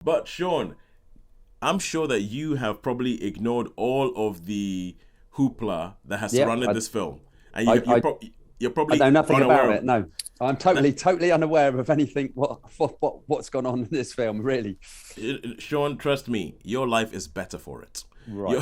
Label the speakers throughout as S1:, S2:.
S1: But Sean, I'm sure that you have probably ignored all of the hoopla that has
S2: Yeah,
S1: surrounded this film, and
S2: I, I,
S1: you're
S2: I know
S1: probably
S2: nothing
S1: unaware
S2: about
S1: of.
S2: it. No, I'm totally unaware of anything. What's gone on in this film? Really?
S1: Sean, trust me, your life is better for it.
S2: Right.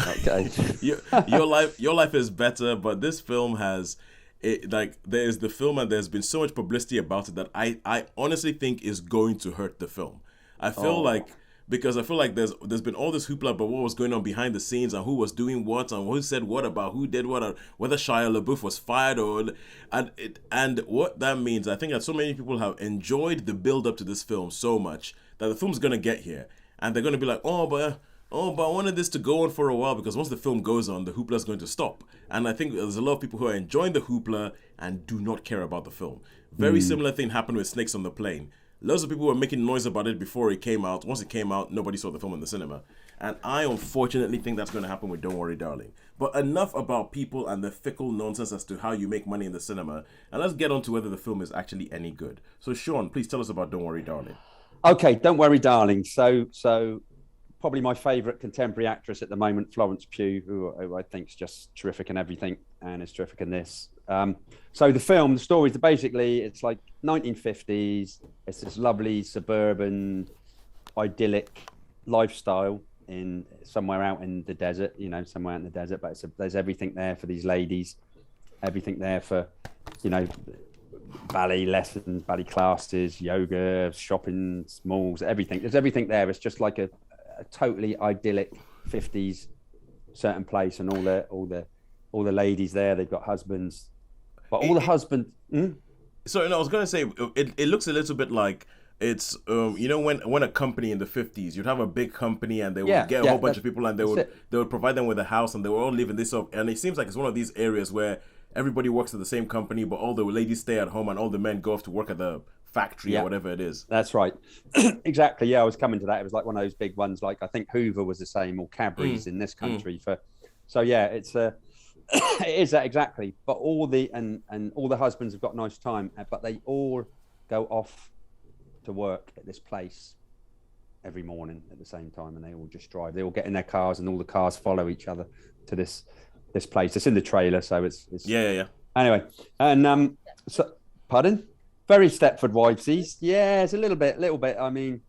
S1: Your
S2: Okay.
S1: your life is better, but this film has it like there's the film and there's been so much publicity about it that I honestly think is going to hurt the film. I feel
S2: Oh.
S1: like because I feel like there's been all this hoopla about what was going on behind the scenes and who was doing what and who said what about who did what, or whether Shia LaBeouf was fired or and what that means. I think that so many people have enjoyed the build up to this film so much that the film's gonna get here and they're gonna be like, but I wanted this to go on for a while because once the film goes on, the hoopla is going to stop. And I think there's a lot of people who are enjoying the hoopla and do not care about the film. Very
S2: Mm.
S1: similar thing happened with Snakes on the Plane. Loads of people were making noise about it before it came out. Once it came out, nobody saw the film in the cinema. And I unfortunately think that's going to happen with Don't Worry Darling. But enough about people and the fickle nonsense as to how you make money in the cinema. And let's get on to whether the film is actually any good. So Sean, please tell us about Don't Worry Darling.
S2: Okay. Don't worry, darling. So probably my favourite contemporary actress at the moment, Florence Pugh, who I think is just terrific in everything and is terrific in this. So the story is basically it's like 1950s. It's this lovely suburban, idyllic lifestyle in somewhere out in the desert. Somewhere out in the desert, but there's everything there for these ladies, everything there for, you know, ballet lessons, ballet classes, yoga, shopping, malls, everything. There's everything there. It's just like a totally idyllic 50s certain place, and all the ladies there, they've got husbands, but all
S1: It,
S2: the
S1: it,
S2: husband.
S1: so no, I was gonna say it looks a little bit like it's when a company in the 50s you'd have a big company and they would
S2: Yeah,
S1: get a
S2: yeah,
S1: whole bunch of people and
S2: that's it.
S1: they would provide them with a house and they would all live in this sort of, and it seems like it's one of these areas where everybody works at the same company but all the ladies stay at home and all the men go off to work at the factory or
S2: Yeah,
S1: whatever it is.
S2: that's right. Exactly. Yeah, I was coming to that. It was like one of those big ones. Like I think Hoover was the same, or
S1: Mm,
S2: Cadbury's in this
S1: mm.
S2: country for. So yeah, it's it is that exactly. But all the husbands have got nice time, but they all go off to work at this place every morning at the same time, and they all just drive. They all get in their cars, and all the cars follow each other to this place. It's in the trailer, so it's
S1: Yeah, yeah, yeah.
S2: anyway. And so pardon, very Stepford Wivesies. Yeah, it's a little bit. I mean,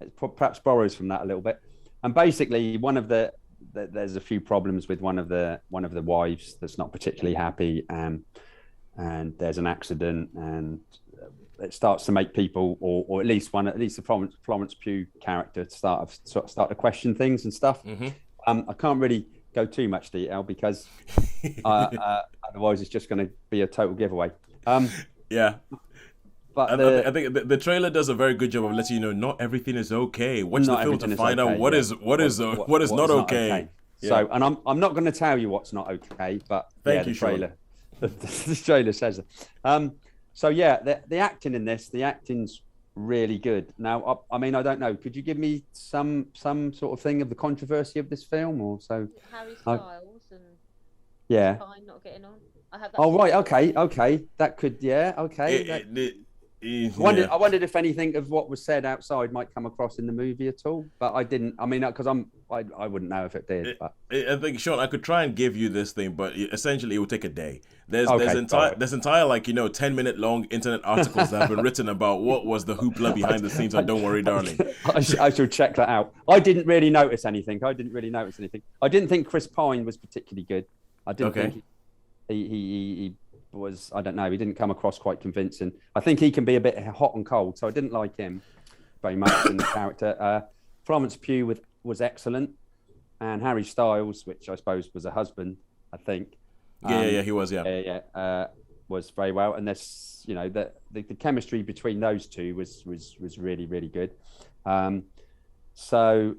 S2: it perhaps borrows from that a little bit. And basically, there's a few problems with one of the wives that's not particularly happy, and there's an accident, and it starts to make people, or at least the Florence Pugh character start to question things and stuff.
S1: Hmm.
S2: I can't really go too much detail because otherwise it's just going to be a total giveaway. Um,
S1: Yeah.
S2: but
S1: I
S2: the
S1: think the trailer does a very good job of letting you know not everything is okay. Watch the
S2: Not
S1: film to
S2: everything is
S1: find out
S2: okay. Yeah,
S1: what is
S2: what
S1: not
S2: is not
S1: okay.
S2: okay.
S1: Yeah.
S2: So, and I'm not going to tell you what's not okay, but yeah,
S1: Thank
S2: the
S1: you, Sean.
S2: trailer, the trailer says it. So yeah, the acting in this, the acting's really good. Now, I mean, I don't know. Could you give me some sort of thing of the controversy of this film, or so?
S3: Harry
S2: I,
S3: Styles and Chris
S2: yeah.
S3: Pine not getting on. I have that
S2: Oh right.
S3: feeling.
S2: Okay. Okay. That could. Yeah. Okay.
S1: It,
S2: I
S1: yeah.
S2: wondered if anything of what was said outside might come across in the movie at all, but I didn't. I mean, because I wouldn't know if it did. But
S1: I think Sean, I could try and give you this thing, but essentially it would take a day.
S2: okay, all right.
S1: There's entire like 10-minute long internet articles that have been written about what was the hoopla behind the scenes on Don't Worry Darling.
S2: I should check that out. I didn't really notice anything. I didn't think Chris Pine was particularly good. I didn't
S1: Okay.
S2: think he was. I don't know. He didn't come across quite convincing. I think he can be a bit hot and cold, so I didn't like him very much in the character. Florence Pugh was excellent, and Harry Styles, which I suppose was a husband, I think.
S1: Yeah, he was, yeah.
S2: Was very well, and the chemistry between those two was really really good. Um, so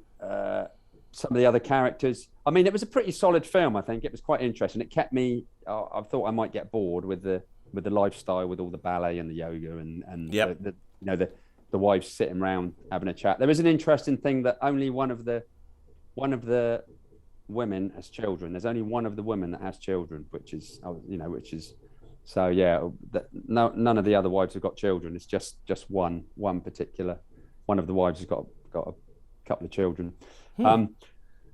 S2: some of the other characters, I mean, it was a pretty solid film. I think it was quite interesting. It kept me. I thought I might get bored with the lifestyle, with all the ballet and the yoga and
S1: Yep.
S2: the wives sitting around having a chat. There is an interesting thing that only one of the women has children. There's only one of the women that has children, which is so yeah. No, none of the other wives have got children. It's just one particular one of the wives has got a couple of children.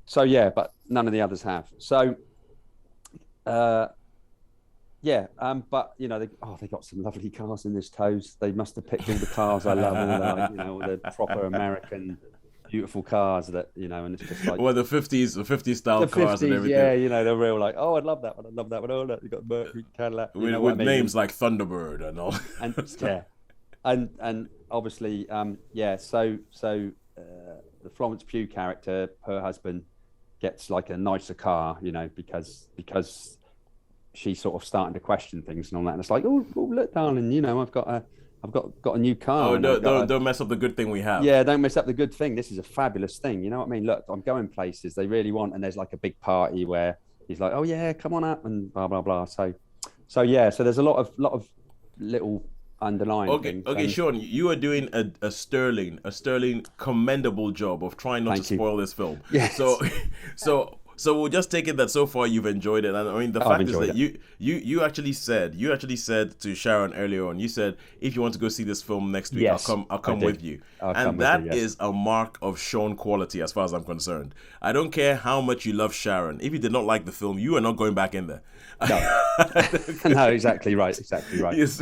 S2: So yeah, but none of the others have. So but you know, they got some lovely cars in this, Toes. They must have picked all the cars I love, all the proper American beautiful cars that, and it's just like,
S1: well, the 50s style cars and everything.
S2: Yeah, they're real like, oh, I'd love that one. Oh, look, you got Mercury, Cadillac,
S1: with names like Thunderbird and all.
S2: and obviously, So the Florence Pugh character, her husband, gets like a nicer car, because she's sort of starting to question things and all that. And it's like, oh look, darling, I've got a new car.
S1: Oh, don't mess up the good thing we have.
S2: Yeah, don't mess up the good thing. This is a fabulous thing. You know what I mean? Look, I'm going places they really want, and there's like a big party where he's like, oh yeah, come on up, and blah blah blah. So there's a lot of little underlying things.
S1: Okay, Sean, you are doing a sterling commendable job of trying not to spoil this film.
S2: Yes.
S1: So we'll just take it that so far you've enjoyed it, and I mean the fact is that you actually said to Sharon earlier on, you said if you want to go see this film next week,
S2: yes,
S1: I'll come with you, and that is a mark of Sean quality as far as I'm concerned. I don't care how much you love Sharon. If you did not like the film, you are not going back in there.
S2: No, no, exactly right.
S1: Yes.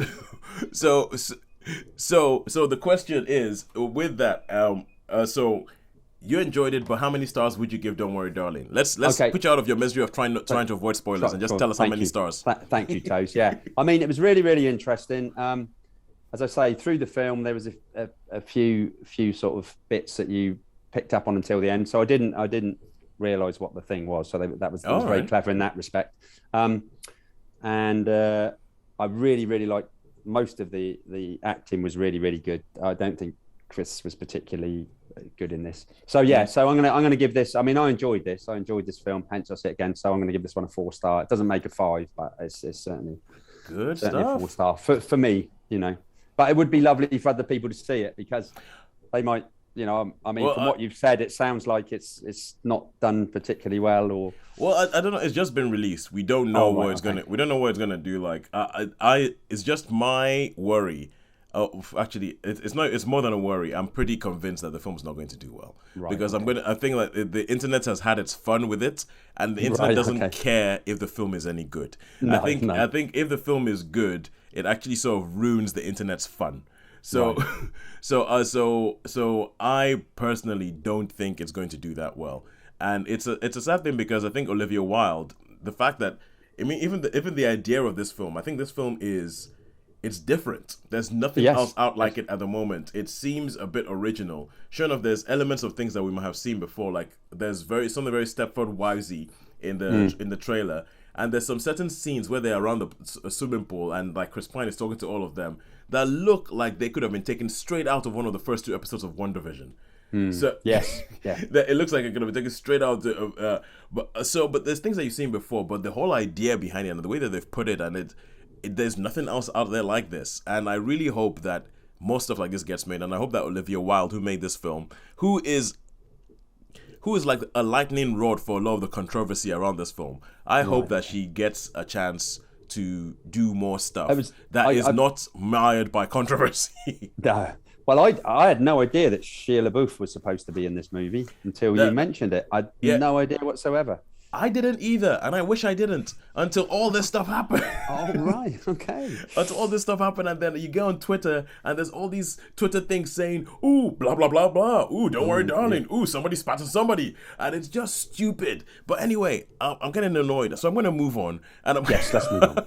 S1: So the question is with that, so. You enjoyed it, but how many stars would you give Don't Worry, Darling? Let's put you out of your misery of trying to avoid spoilers and just tell us how many stars.
S2: Thank you, Toes. Yeah, I mean, it was really, really interesting. As I say, through the film, there was a few sort of bits that you picked up on until the end. So I didn't realise what the thing was. So that was very clever in that respect. And I really, really liked most of the acting was really, really good. I don't think Chris was particularly good in this. So I'm gonna give this. I mean, I enjoyed this film, hence I say it again. So I'm gonna give this one a 4-star. It doesn't make a 5, but it's certainly
S1: good
S2: certainly
S1: stuff.
S2: A 4-star for me, But it would be lovely for other people to see it, because they might, from what you've said, it sounds like it's not done particularly well, or.
S1: Well, I don't know. It's just been released. We don't know what it's gonna. We don't know what it's gonna do. Like, it's just my worry. Actually, it's not. It's more than a worry. I'm pretty convinced that the film's not going to do well, because I think that the internet has had its fun with it, and the internet doesn't care if the film is any good. I think if the film is good, it actually sort of ruins the internet's fun. So, so I personally don't think it's going to do that well, and it's a sad thing, because I think Olivia Wilde, the fact that, I mean, even the idea of this film, I think this film it's different. There's nothing else out like it at the moment. It seems a bit original. Sure enough, there's elements of things that we might have seen before. Like there's something very Stepford Wivesy in the trailer, and there's some certain scenes where they're around the swimming pool, and like Chris Pine is talking to all of them, that look like they could have been taken straight out of one of the first 2 episodes of WandaVision. So it looks like it could have been taken straight out. But there's things that you've seen before, but the whole idea behind it and the way that they've put it, and there's nothing else out there like this, and I really hope that more stuff like this gets made, and I hope that Olivia Wilde, who made this film, who is like a lightning rod for a lot of the controversy around this film, I hope that she gets a chance to do more stuff that is not mired by controversy.
S2: No. Well, I had no idea that Shia LaBeouf was supposed to be in this movie until you mentioned it. I had no idea whatsoever.
S1: I didn't either, and I wish I didn't, until all this stuff happened.
S2: Oh, right, okay.
S1: Until all this stuff happened, and then you go on Twitter, and there's all these Twitter things saying, ooh, blah, blah, blah, blah, ooh, don't worry, darling, ooh, somebody spat on somebody, and it's just stupid. But anyway, I'm getting annoyed, so I'm going to move on.
S2: Yes, let's move on.